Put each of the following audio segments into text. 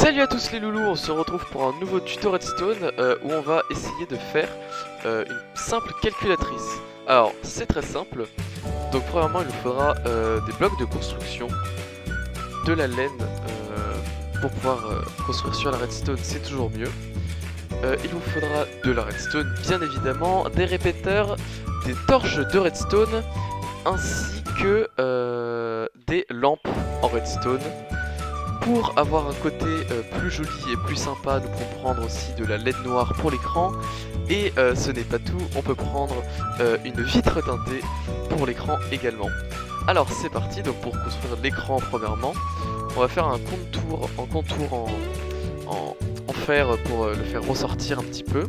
Salut à tous les loulous, on se retrouve pour un nouveau tuto Redstone où on va essayer de faire une simple calculatrice. Alors c'est très simple, donc premièrement il nous faudra des blocs de construction, de la laine pour pouvoir construire sur la redstone, c'est toujours mieux. Il vous faudra de la redstone bien évidemment, des répéteurs, des torches de redstone ainsi que des lampes en redstone. Pour avoir un côté plus joli et plus sympa, nous pouvons prendre aussi de la LED noire pour l'écran. Et ce n'est pas tout, on peut prendre une vitre teintée pour l'écran également. Alors c'est parti, donc pour construire l'écran premièrement, on va faire un contour en fer pour le faire ressortir un petit peu.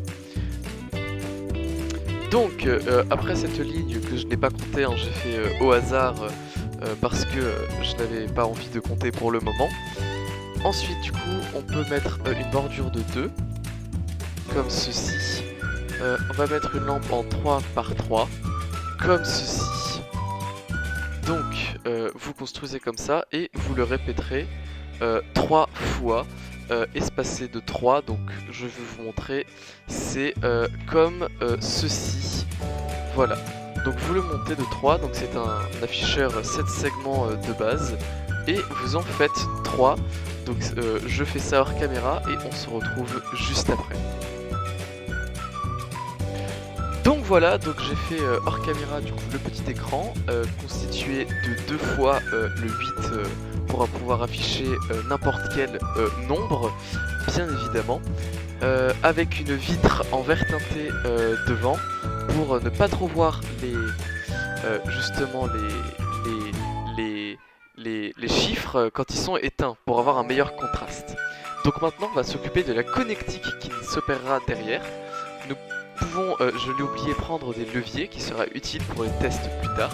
Donc après cette ligne que je n'ai pas comptée, hein, j'ai fait au hasard parce que je n'avais pas envie de compter pour le moment. Ensuite du coup on peut mettre une bordure de 2 comme ceci. On va mettre une lampe en 3 par 3 comme ceci. Donc vous construisez comme ça et vous le répéterez 3 fois espacé de 3. Donc je vais vous montrer, c'est comme ceci. Voilà, donc vous le montez de 3, donc c'est un afficheur 7 segments de base et vous en faites 3. Donc je fais ça hors caméra et on se retrouve juste après. Donc voilà, donc j'ai fait hors caméra du coup le petit écran constitué de 2 fois le 8 pour pouvoir afficher n'importe quel nombre, bien évidemment, avec une vitre en verre teinté devant pour ne pas trop voir justement les chiffres quand ils sont éteints, pour avoir un meilleur contraste. Donc maintenant on va s'occuper de la connectique qui s'opérera derrière. Nous pouvons, je l'ai oublié, prendre des leviers qui sera utile pour les tests plus tard.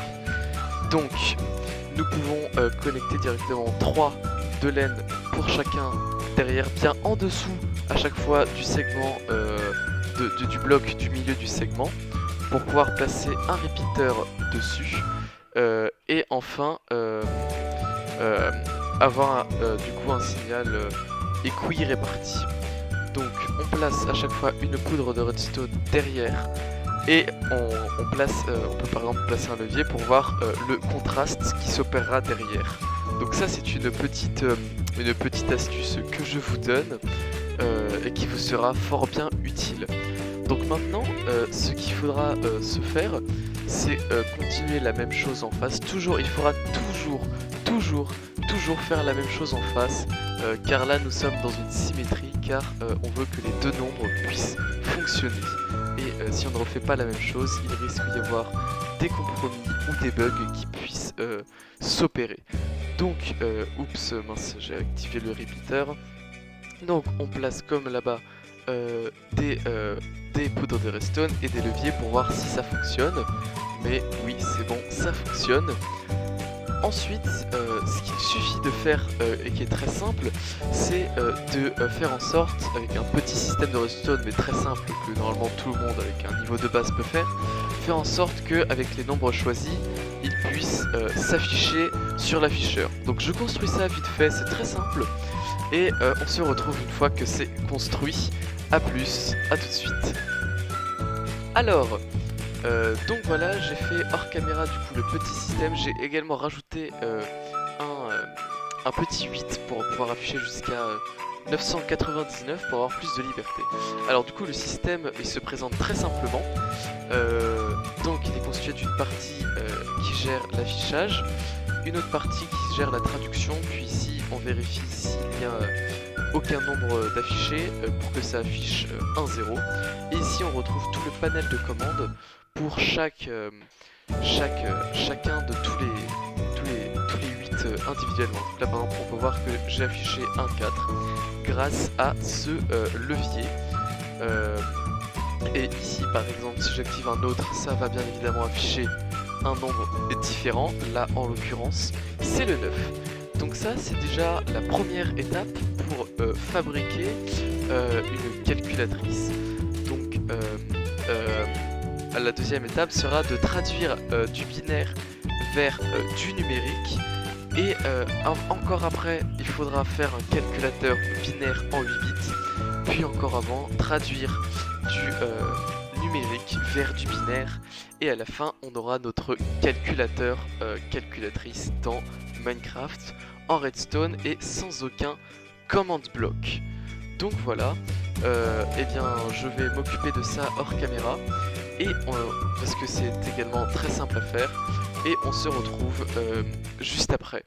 Donc nous pouvons connecter directement 3 de laine pour chacun derrière, bien en dessous à chaque fois du segment du bloc du milieu du segment, pour pouvoir placer un repeater dessus et enfin avoir du coup un signal équi réparti. Donc on place à chaque fois une poudre de redstone derrière et on peut par exemple placer un levier pour voir le contraste qui s'opérera derrière. Donc ça c'est une petite astuce que je vous donne et qui vous sera fort bien utile. Donc maintenant ce qu'il faudra se faire, c'est continuer la même chose en face. Il faudra toujours faire la même chose en face, car là nous sommes dans une symétrie, car on veut que les deux nombres puissent fonctionner. Et si on ne refait pas la même chose, il risque d'y avoir des compromis ou des bugs qui puissent s'opérer. Donc, oups, mince, j'ai activé le repeater. Donc on place comme là-bas des poudres de redstone et des leviers pour voir si ça fonctionne. Mais oui, c'est bon, ça fonctionne. Ensuite, ce qu'il suffit de faire et qui est très simple, c'est de faire en sorte, avec un petit système de redstone mais très simple que normalement tout le monde avec un niveau de base peut faire en sorte qu'avec les nombres choisis, ils puissent s'afficher sur l'afficheur. Donc je construis ça vite fait, c'est très simple et on se retrouve une fois que c'est construit. A plus, à tout de suite. Alors, donc voilà, j'ai fait hors caméra du coup le petit système. J'ai également rajouté un petit 8 pour pouvoir afficher jusqu'à 999 pour avoir plus de liberté. Alors du coup le système il se présente très simplement. Donc il est constitué d'une partie qui gère l'affichage, une autre partie qui gère la traduction, puis ici on vérifie s'il n'y a aucun nombre d'affichés pour que ça affiche 1, 0. Et ici on retrouve tout le panel de commandes pour chacun de tous les 8 individuellement. Donc là par exemple on peut voir que j'ai affiché 1, 4 grâce à ce levier. Et ici par exemple si j'active un autre, ça va bien évidemment afficher un nombre différent. Là en l'occurrence c'est le 9. Donc ça c'est déjà la première étape pour fabriquer une calculatrice. Donc la deuxième étape sera de traduire du binaire vers du numérique Et encore après, il faudra faire un calculateur binaire en 8 bits, puis encore avant, traduire du numérique vers du binaire, et à la fin, on aura notre calculateur, calculatrice dans Minecraft, en redstone et sans aucun command block. Donc voilà, eh bien je vais m'occuper de ça hors caméra, et parce que c'est également très simple à faire, et on se retrouve juste après.